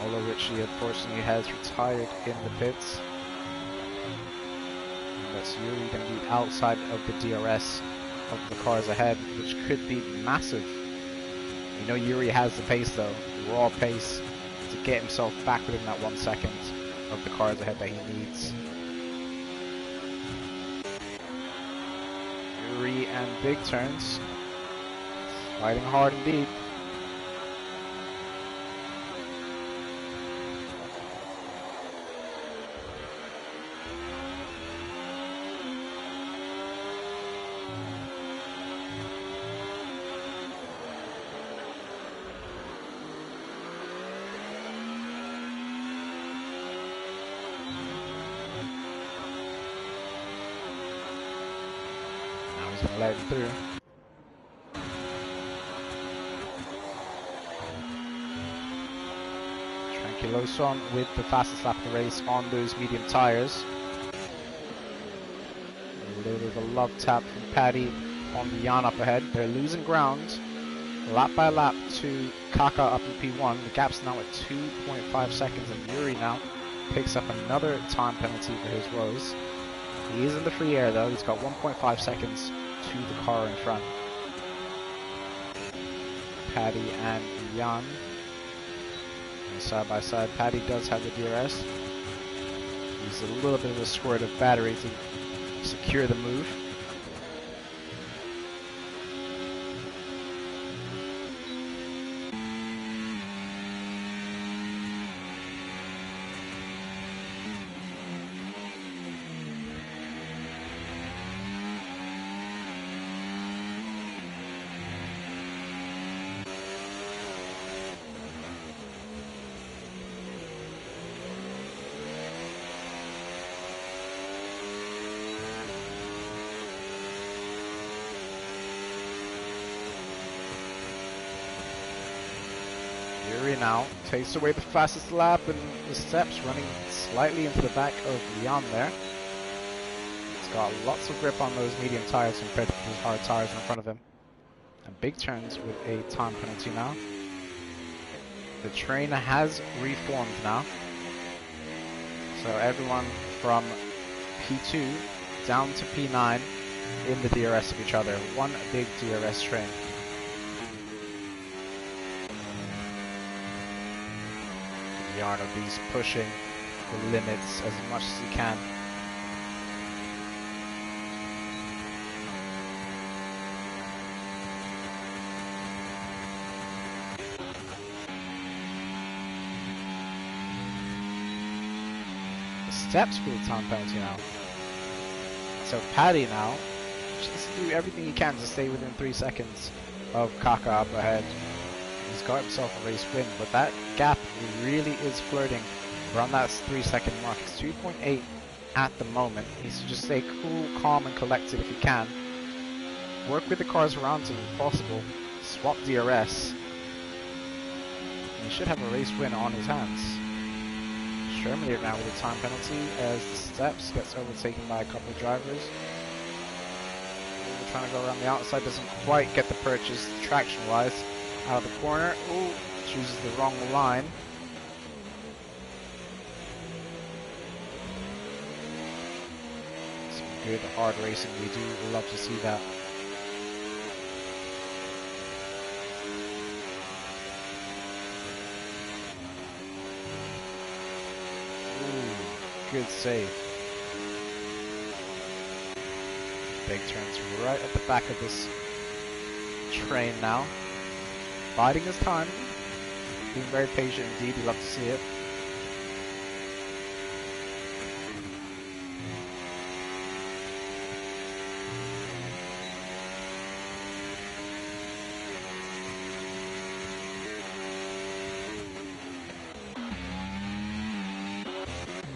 Although Ritchie unfortunately has retired in the pits. That's Yuri going to be outside of the DRS of the cars ahead, which could be massive. You know Yuri has the pace though, raw pace, to get himself back within that 1 second of the cars ahead that he needs. Yuri and big turns, fighting hard indeed. Gonna let him through. Lawson with the fastest lap of the race on those medium tires. A little bit of a love tap from Paddy on the Jan up ahead. They're losing ground lap by lap to Kaka up in P1. The gap's now at 2.5 seconds, and Yuri now picks up another time penalty for his woes. He is in the free air though. He's got 1.5 seconds to the car in front. Paddy and Jan side by side. Paddy does have the DRS. Uses a little bit of a squirt of battery to secure the move. Yuri now takes away the fastest lap and the steps, running slightly into the back of Jan there. He's got lots of grip on those medium tires compared to those hard tires in front of him. And big turns with a time penalty now. The train has reformed now. So everyone from P2 down to P9 in the DRS of each other. One big DRS train. Jarno's pushing the limits as much as he can. The steps for the time penalty now. So Paddy now just do everything he can to stay within 3 seconds of Kaka up ahead. He's got himself a race win, but that gap really is flirting around that 3 second mark. It's 2.8 at the moment. He needs to just stay cool, calm, and collected if he can. Work with the cars around him if possible. Swap DRS. And he should have a race win on his hands. Sherman now with a time penalty as the steps gets overtaken by a couple of drivers. Trying to go around the outside, doesn't quite get the purchase traction-wise. Out of the corner. Ooh, chooses the wrong line. Some good hard racing. We do love to see that. Ooh, good save. Big turns right at the back of this train now. Biding his time, being very patient indeed. You love to see it.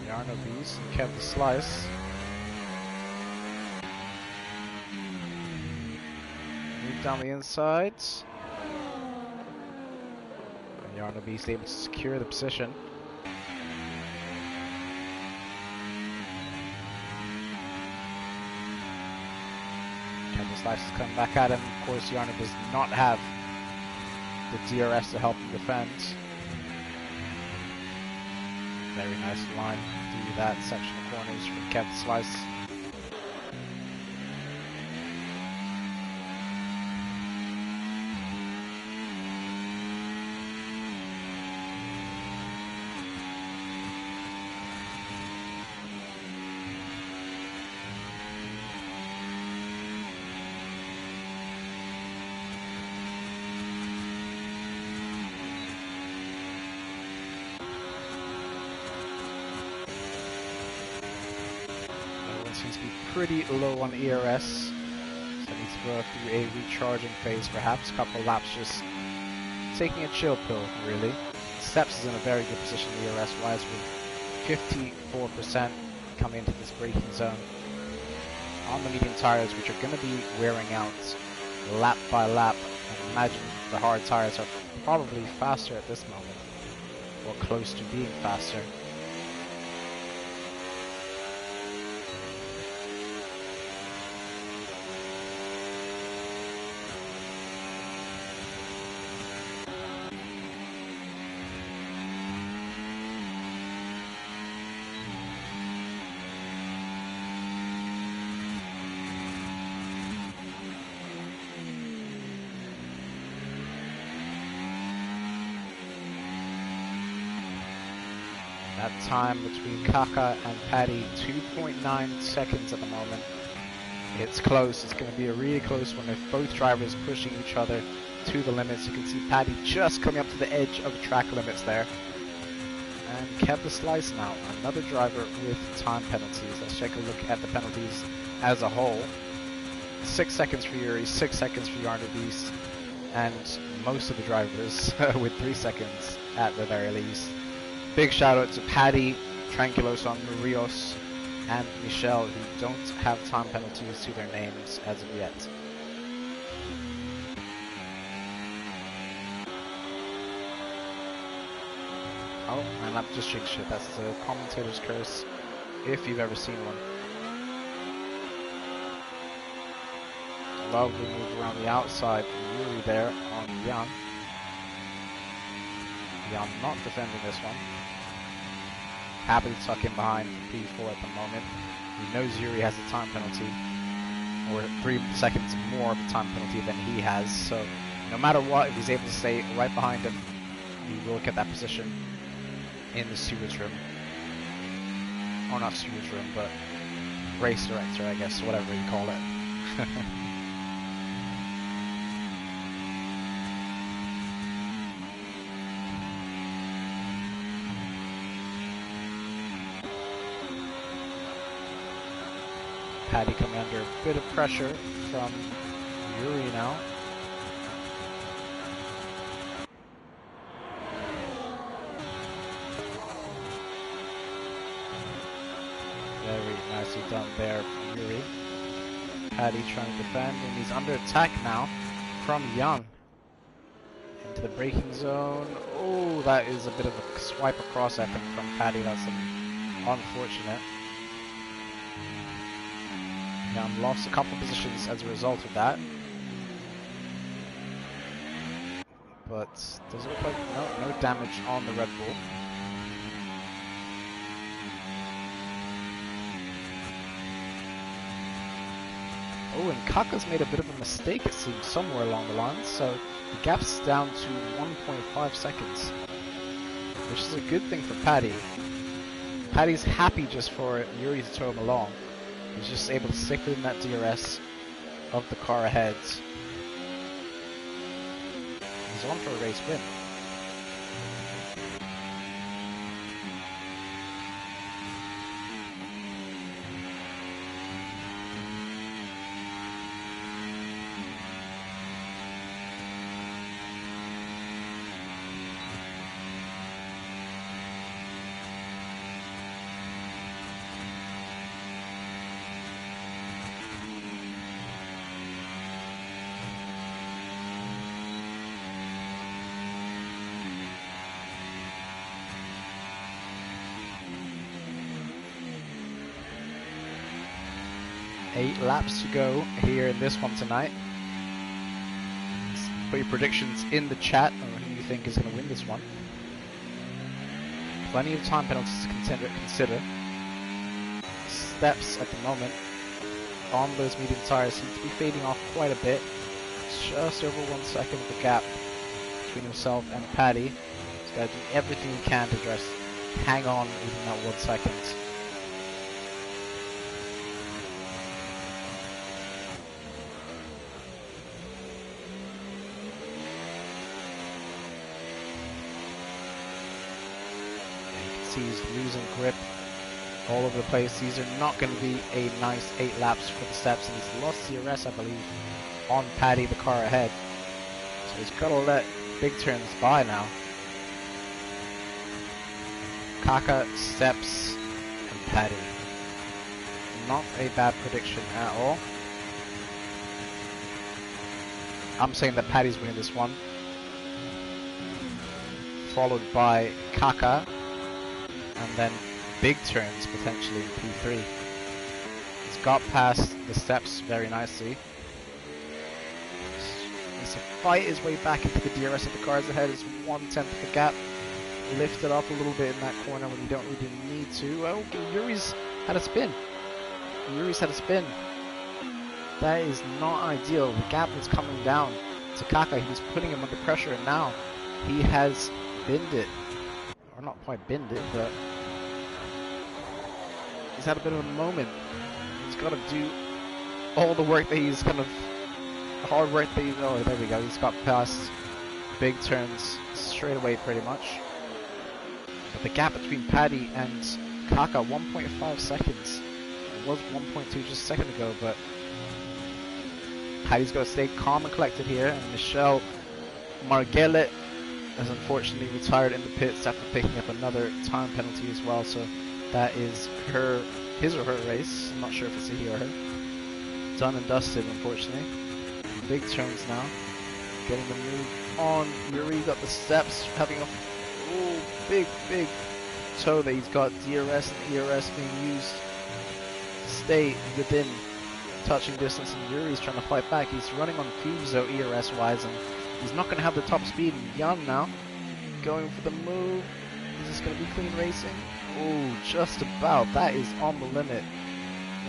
Jarno Bees kept the slice. Move down the insides. Jarno Beast able to secure the position. Kevin Slices come back at him. Of course, Jarno does not have the DRS to help him defend. Very nice line through that section of corners from Kevin Slice. Seems to be pretty low on ERS, so needs to go through a recharging phase perhaps. A couple of laps just taking a chill pill, really. Steps is in a very good position ERS wise with 54% coming into this braking zone on the medium tires, which are going to be wearing out lap by lap. And imagine the hard tires are probably faster at this moment. or close to being faster. That time between Kaka and Paddy, 2.9 seconds at the moment. It's close. It's going to be a really close one if both drivers pushing each other to the limits. You can see Paddy just coming up to the edge of the track limits there. And Kev the Slice now, another driver with time penalties. Let's take a look at the penalties as a whole. 6 seconds for Yuri, 6 seconds for Yarn Beast, and most of the drivers with 3 seconds at the very least. Big shout out to Paddy, Tranquiloson, Rios, and Michelle, who don't have time penalties to their names as of yet. Oh, and I've just changed shit. That's the commentator's curse, if you've ever seen one. Lovely move around the outside from Yuri there on Jan. Jan not defending this one. Happy to tuck in behind P4 at the moment. He knows Yuri has a time penalty, or 3 seconds more of a time penalty than he has, so no matter what, if he's able to stay right behind him, he will get that position in the stewards room. Or not stewards room, but race director, I guess, whatever you call it. Paddy coming under a bit of pressure from Yuri now. Very nicely done there from Yuri. Paddy trying to defend, and he's under attack now from Young. Into the braking zone. Oh, that is a bit of a swipe across, I think, from Paddy. That's unfortunate. Young lost a couple positions as a result of that. But does it look like no damage on the Red Bull. Oh, and Kaka's made a bit of a mistake, it seems, somewhere along the line, so the gap's down to 1.5 seconds, which is a good thing for Paddy. Paddy's happy just for Yuri to tow him along. He's just able to stick within that DRS of the car ahead. He's on for a race win. Eight laps to go here in this one tonight. Put your predictions in the chat on who you think is going to win this one. Plenty of time penalties to consider. Steps at the moment on those medium tires seem to be fading off quite a bit. Just over 1 second of the gap between himself and Paddy. He's got to do everything he can to just hang on within that 1 second. He's losing grip all over the place. These are not going to be a nice 8 laps for the steps, and he's lost DRS, I believe, on Paddy, the car ahead. So he's got to let big turns by now. Kaka, Steps, and Paddy. Not a bad prediction at all. I'm saying that Paddy's winning this one. followed by Kaka, and then big turns potentially in P3. He's got past the steps very nicely. Needs to fight his way back into the DRS of the cars ahead. Is 1/10 of the gap. Lift it up a little bit in that corner when you don't really need to. Oh, Yuri's had a spin. That is not ideal. The gap was coming down to Kaka. He was putting him under pressure, and now he has binned it. Or not quite binned it, but he's had a bit of a moment. He's got to do all the work that he's kind of hard work that he's. Oh, there we go. He's got past big turns straight away, pretty much. But the gap between Paddy and Kaka, 1.5 seconds. It was 1.2 just a second ago, but Paddy's got to stay calm and collected here. And Michelle Margelet has unfortunately retired in the pits after picking up another time penalty as well. So that is his or her race. I'm not sure if it's a he or her. Done and dusted, unfortunately. Big turns now. Getting the move on. Yuri got the steps, having a big toe that he's got. DRS and ERS being used to stay within touching distance, and Yuri's trying to fight back. He's running on fumes though, ERS wise, and he's not going to have the top speed. Jan now going for the move. Is this going to be clean racing? Oh, just about. That is on the limit.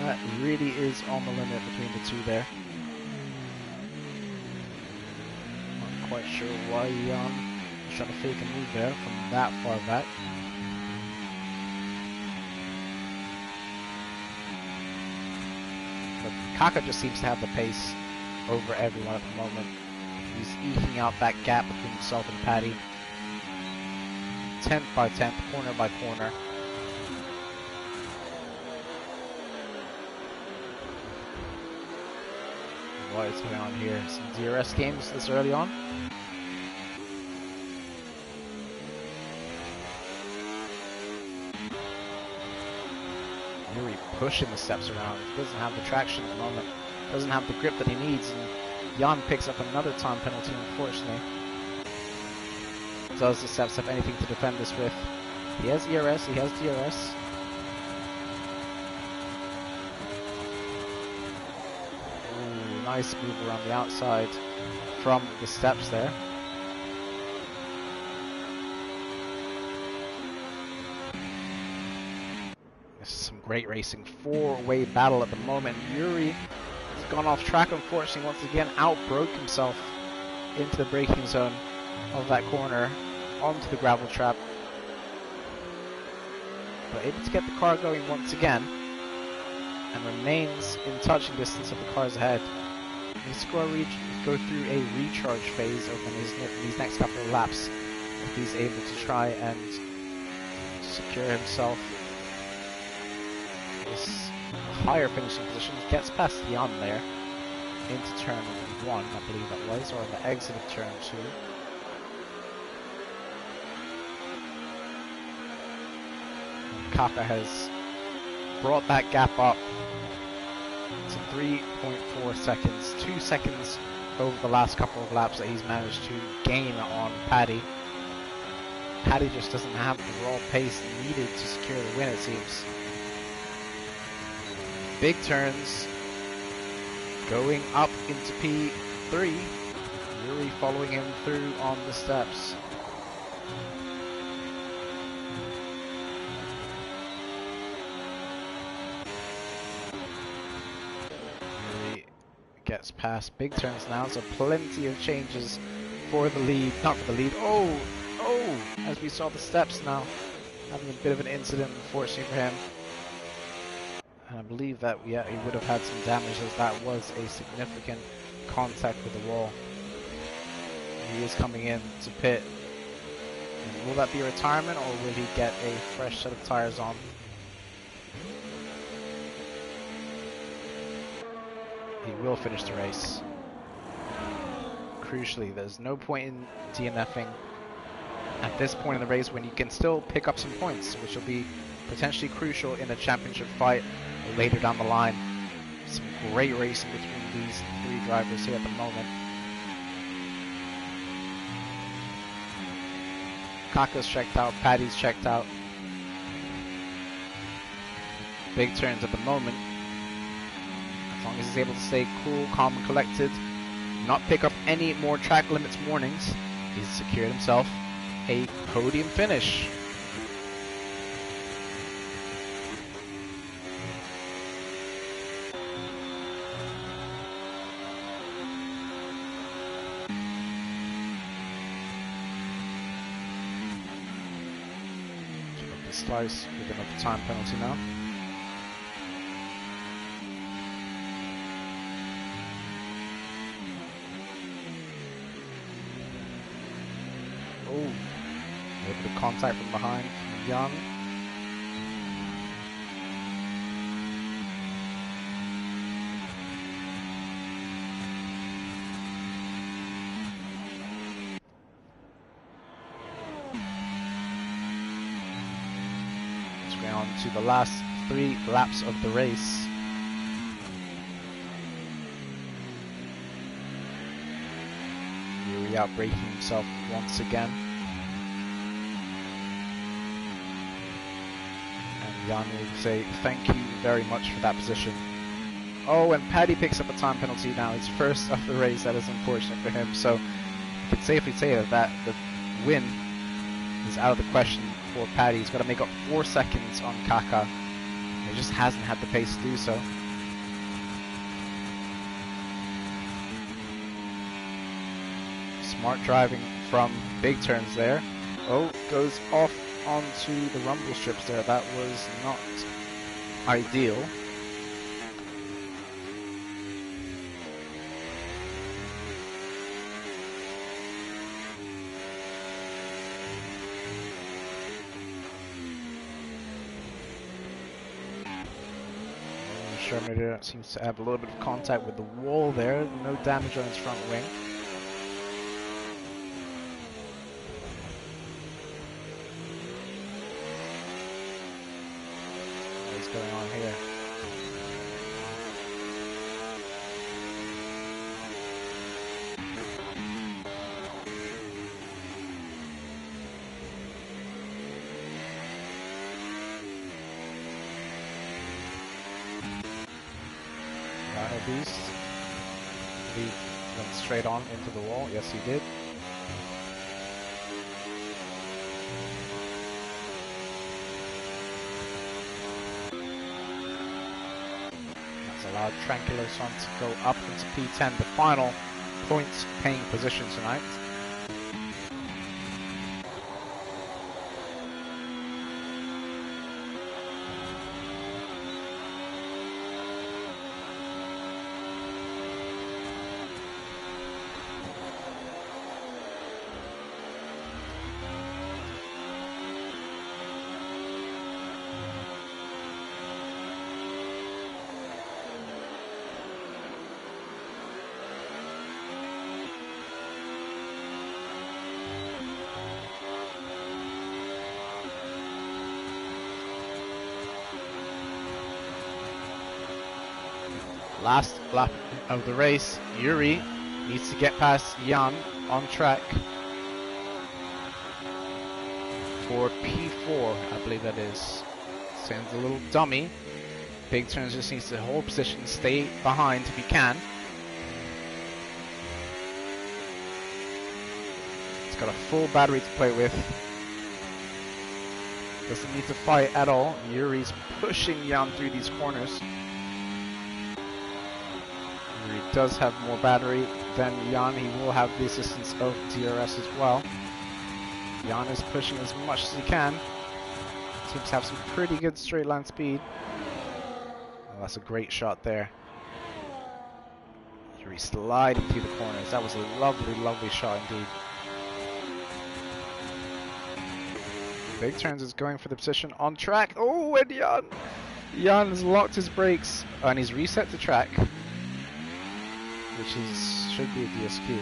That really is on the limit between the two there. Not quite sure why Jan is trying to fake a move there from that far back. But Kaka just seems to have the pace over everyone at the moment. He's eking out that gap between himself and Paddy. 10th by 10th, corner by corner. What is going on here? Some DRS games this early on. Yuri pushing the steps around. Doesn't have the traction at the moment. Doesn't have the grip that he needs. And Jan picks up another time penalty, unfortunately. Does the steps have anything to defend this with? He has ERS, he has DRS. Ooh, nice move around the outside from the steps there. This is some great racing. Four-way battle at the moment. Yuri has gone off track, unfortunately, once again. Outbroke himself into the braking zone of that corner onto the gravel trap, but able to get the car going once again and remains in touching distance of the cars ahead. Needs to go through a recharge phase over these next couple of laps if he's able to try and secure himself this higher finishing position. Gets past Jan there into turn 1, I believe that was, or the exit of turn 2. Kaka has brought that gap up to 3.4 seconds, 2 seconds over the last couple of laps that he's managed to gain on Paddy. Paddy just doesn't have the raw pace needed to secure the win, it seems. Big turns going up into P3. Yuri following him through on the steps. Gets past big turns now, so plenty of changes for the lead. Not for the lead. Oh! As we saw the steps now, having a bit of an incident, unfortunately for him. And I believe that, yeah, he would have had some damage, as that was a significant contact with the wall. He is coming in to pit. And will that be a retirement, or will he get a fresh set of tires on? He will finish the race. Crucially, there's no point in DNFing at this point in the race when you can still pick up some points, which will be potentially crucial in a championship fight later down the line. Some great racing between these three drivers here at the moment. Kaka's checked out, Paddy's checked out. Big Turns at the moment. As long as he's able to stay cool, calm, and collected, not pick up any more track limits warnings, he's secured himself a podium finish. Slice with another time penalty now. Oh, a little bit of contact from behind from Young. On to the last 3 laps of the race. Yuri outbraking himself once again. And Jan will say thank you very much for that position. Oh, and Paddy picks up a time penalty now. It's first of the race. That is unfortunate for him. So you can safely say that the win is out of the question for Paddy. He's got to make up 4 seconds on Kaka. He just hasn't had the pace to do so. Smart driving from Big Turns there. Oh, goes off onto the rumble strips there. That was not ideal. Sherman seems to have a little bit of contact with the wall there. No damage on his front wing. What's going on here? Beast. He went straight on into the wall. Yes, he did. That's allowed Tranquilo Son to go up into P10, the final points paying position tonight. Last lap of the race, Yuri needs to get past Jan on track for P4, I believe that is. Sends a little dummy. Big Turns just needs to hold position, stay behind if he can. It's got a full battery to play with. Doesn't need to fight at all. Yuri's pushing Jan through these corners. Yuri does have more battery than Jan. He will have the assistance of DRS as well. Jan is pushing as much as he can. Seems to have some pretty good straight line speed. Oh, that's a great shot there. Yuri sliding through the corners. That was a lovely, lovely shot indeed. Big Turns is going for the position on track. Oh, and Jan has locked his brakes and he's reset the track, which should be a DSQ.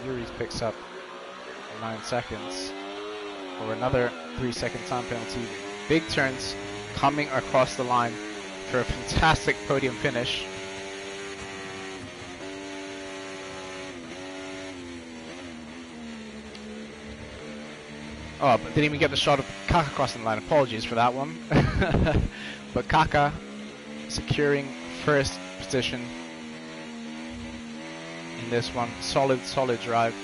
Yuri picks up 9 seconds for another 3-second time penalty. Big Turns coming across the line for a fantastic podium finish. Oh, but didn't even get the shot of Kaka crossing the line. Apologies for that one. But Kaka securing first position in this one. Solid drive.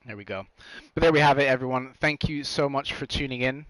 There we go. But there we have it, everyone. Thank you so much for tuning in.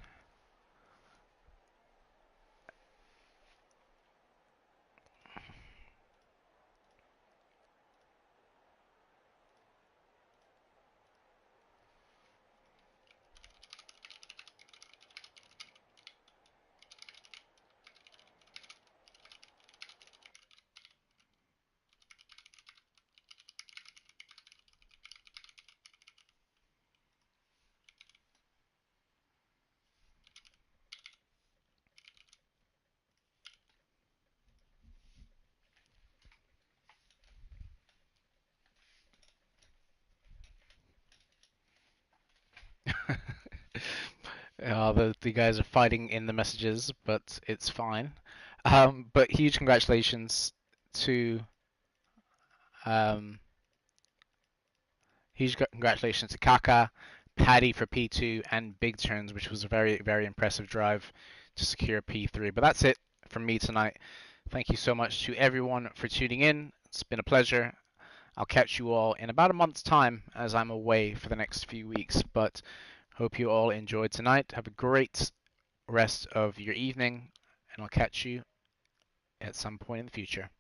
The guys are fighting in the messages, but it's fine. But huge congratulations to um, Kaka, Paddy for P2, and Big Turns, which was a very impressive drive to secure P3. But that's it from me tonight. Thank you so much to everyone for tuning in. It's been a pleasure. I'll catch you all in about a month's time as I'm away for the next few weeks. But hope you all enjoyed tonight. Have a great rest of your evening, and I'll catch you at some point in the future.